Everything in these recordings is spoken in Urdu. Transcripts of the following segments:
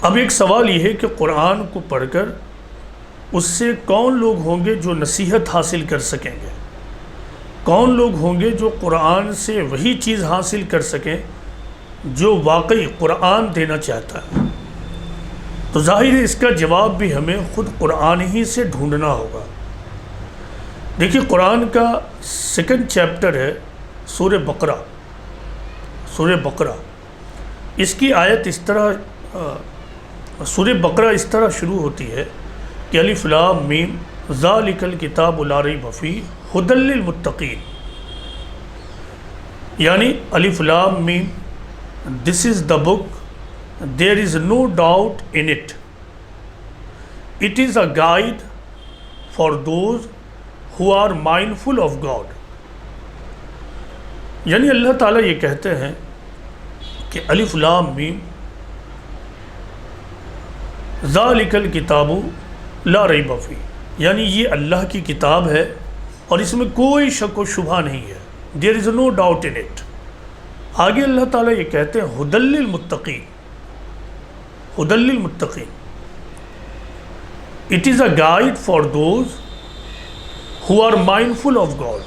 اب ایک سوال یہ ہے کہ قرآن کو پڑھ کر اس سے کون لوگ ہوں گے جو نصیحت حاصل کر سکیں گے؟ کون لوگ ہوں گے جو قرآن سے وہی چیز حاصل کر سکیں جو واقعی قرآن دینا چاہتا ہے؟ تو ظاہر ہے اس کا جواب بھی ہمیں خود قرآن ہی سے ڈھونڈنا ہوگا۔ دیکھیے قرآن کا 2 چیپٹر ہے سورہ بقرہ۔ سورہ بقرہ اس کی آیت اس طرح سورہ بقرہ اس طرح شروع ہوتی ہے کہ الف لام میم ذالک الکتاب لا ریب فیہ ھدی للمتقین، یعنی الف لام میم دس از دا بک there is no doubt in it. It is a guide for those who are mindful of God. یعنی اللہ تعالیٰ یہ کہتے ہیں کہ الف لام میم ذالک الکتاب لا ریب فیہ، یعنی یہ اللہ کی کتاب ہے اور اس میں کوئی شک و شبہ نہیں ہے، there is no doubt in it۔ آگے اللہ تعالیٰ یہ کہتے ہیں ھدی للمتقین، ھدی للمتقین، it is a guide for those who are mindful of God،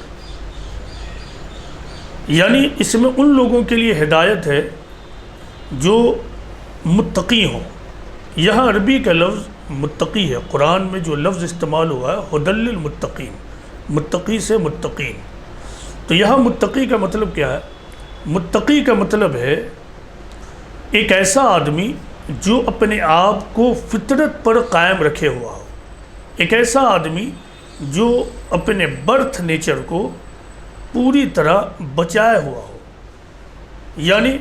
یعنی اس میں ان لوگوں کے لیے ہدایت ہے جو متقی ہوں۔ یہاں عربی کا لفظ متقی ہے، قرآن میں جو لفظ استعمال ہوا ہے ھدی للمتقین، متقی سے متقین۔ تو یہاں متقی کا مطلب کیا ہے؟ متقی کا مطلب ہے ایک ایسا آدمی جو اپنے آپ کو فطرت پر قائم رکھے ہوا ہو، ایک ایسا آدمی جو اپنے برتھ نیچر کو پوری طرح بچائے ہوا ہو۔ یعنی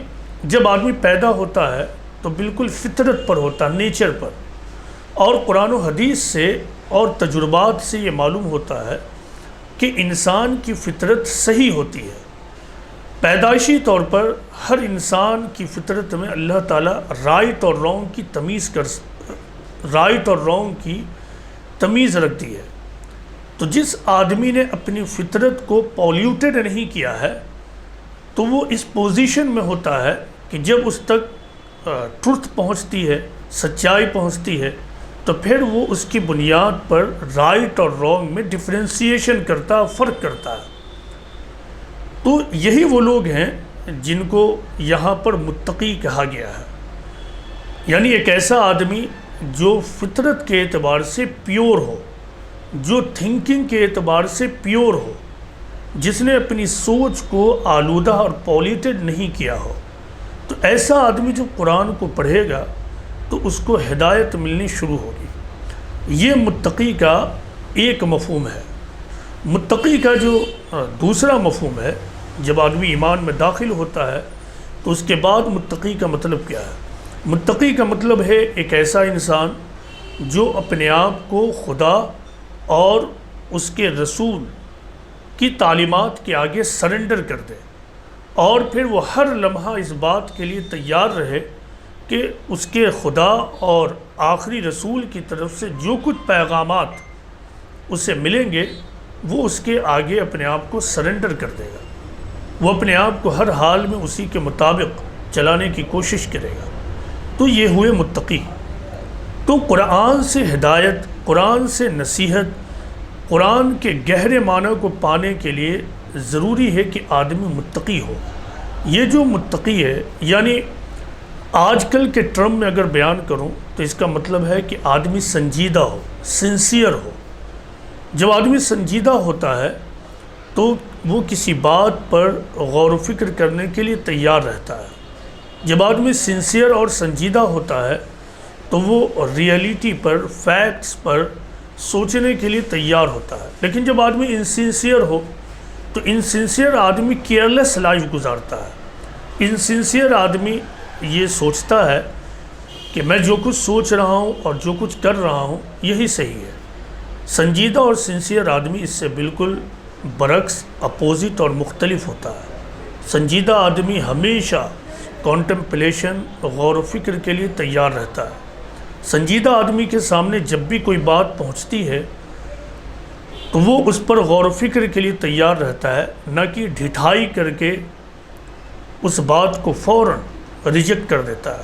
جب آدمی پیدا ہوتا ہے تو بالکل فطرت پر ہوتا، نیچر پر، اور قرآن و حدیث سے اور تجربات سے یہ معلوم ہوتا ہے کہ انسان کی فطرت صحیح ہوتی ہے۔ پیدائشی طور پر ہر انسان کی فطرت میں اللہ تعالیٰ رائٹ اور رونگ کی تمیز رکھ دی ہے۔ تو جس آدمی نے اپنی فطرت کو پولیوٹڈ نہیں کیا ہے تو وہ اس پوزیشن میں ہوتا ہے کہ جب اس تک ٹروتھ پہنچتی ہے، سچائی پہنچتی ہے، تو پھر وہ اس کی بنیاد پر رائٹ اور رونگ میں ڈفرینسیشن کرتا، فرق کرتا ہے۔ تو یہی وہ لوگ ہیں جن کو یہاں پر متقی کہا گیا ہے، یعنی ایک ایسا آدمی جو فطرت کے اعتبار سے پیور ہو، جو تھنکنگ کے اعتبار سے پیور ہو، جس نے اپنی سوچ کو آلودہ اور پولیوٹڈ نہیں کیا ہو۔ تو ایسا آدمی جو قرآن کو پڑھے گا تو اس کو ہدایت ملنی شروع ہوگی۔ یہ متقی کا ایک مفہوم ہے۔ متقی کا جو دوسرا مفہوم ہے، جب آدمی ایمان میں داخل ہوتا ہے تو اس کے بعد متقی کا مطلب کیا ہے؟ متقی کا مطلب ہے ایک ایسا انسان جو اپنے آپ کو خدا اور اس کے رسول کی تعلیمات کے آگے سرنڈر کر دے، اور پھر وہ ہر لمحہ اس بات کے لیے تیار رہے کہ اس کے خدا اور آخری رسول کی طرف سے جو کچھ پیغامات اسے ملیں گے وہ اس کے آگے اپنے آپ کو سرنڈر کر دے گا، وہ اپنے آپ کو ہر حال میں اسی کے مطابق چلانے کی کوشش کرے گا۔ تو یہ ہوئے متقی۔ تو قرآن سے ہدایت، قرآن سے نصیحت، قرآن کے گہرے معنی کو پانے کے لیے ضروری ہے کہ آدمی متقی ہو۔ یہ جو متقی ہے، یعنی آج کل کے ٹرم میں اگر بیان کروں تو اس کا مطلب ہے کہ آدمی سنجیدہ ہو، سنسیئر ہو۔ جب آدمی سنجیدہ ہوتا ہے تو وہ کسی بات پر غور و فکر کرنے کے لیے تیار رہتا ہے۔ جب آدمی سنسیئر اور سنجیدہ ہوتا ہے تو وہ ریئلٹی پر، فیکٹس پر سوچنے کے لیے تیار ہوتا ہے۔ لیکن جب آدمی انسنسیئر ہو تو انسنسیئر آدمی کیئرلیس لائف گزارتا ہے۔ انسنسیئر آدمی یہ سوچتا ہے کہ میں جو کچھ سوچ رہا ہوں اور جو کچھ کر رہا ہوں یہی صحیح ہے۔ سنجیدہ اور سنسیئر آدمی اس سے بالکل برعکس، اپوزٹ اور مختلف ہوتا ہے۔ سنجیدہ آدمی ہمیشہ کانٹمپلیشن، غور و فکر کے لیے تیار رہتا ہے۔ سنجیدہ آدمی کے سامنے جب بھی کوئی بات پہنچتی ہے تو وہ اس پر غور و فکر کے لیے تیار رہتا ہے، نہ کہ ڈھٹائی کر کے اس بات کو فوراً ریجیکٹ کر دیتا ہے۔